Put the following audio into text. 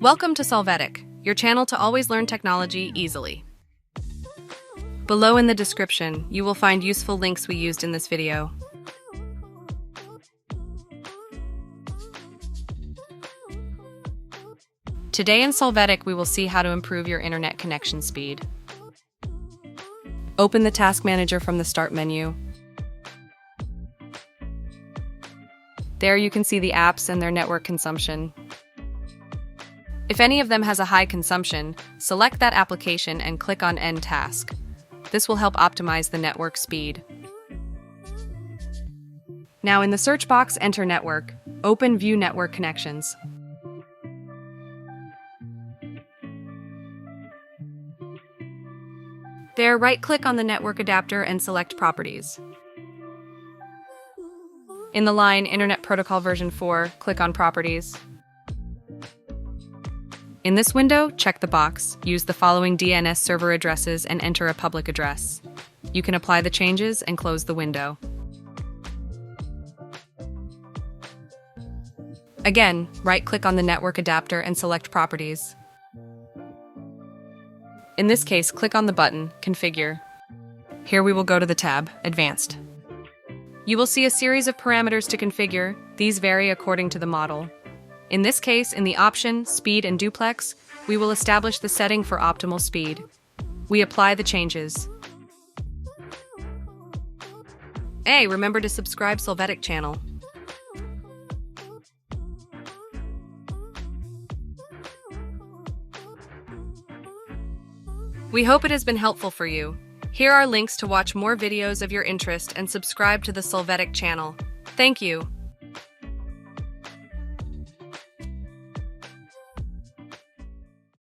Welcome to Solvetic, your channel to always learn technology easily. Below in the description, you will find useful links we used in this video. Today in Solvetic, we will see how to improve your internet connection speed. Open the Task Manager from the Start menu. There you can see the apps and their network consumption. If any of them has a high consumption, select that application and click on End Task. This will help optimize the network speed. Now in the search box, enter Network. Open View Network Connections. There, right-click on the network adapter and select Properties. In the line Internet Protocol version 4, click on Properties. In this window, check the box, use the following DNS server addresses and enter a public address. You can apply the changes and close the window. Again, right-click on the network adapter and select Properties. In this case, click on the button, Configure. Here we will go to the tab, Advanced. You will see a series of parameters to configure. These vary according to the model. In this case, in the option, Speed and Duplex, we will establish the setting for optimal speed. We apply the changes. Hey, remember to subscribe Solvetic channel. We hope it has been helpful for you. Here are links to watch more videos of your interest and subscribe to the Solvetic channel. Thank you.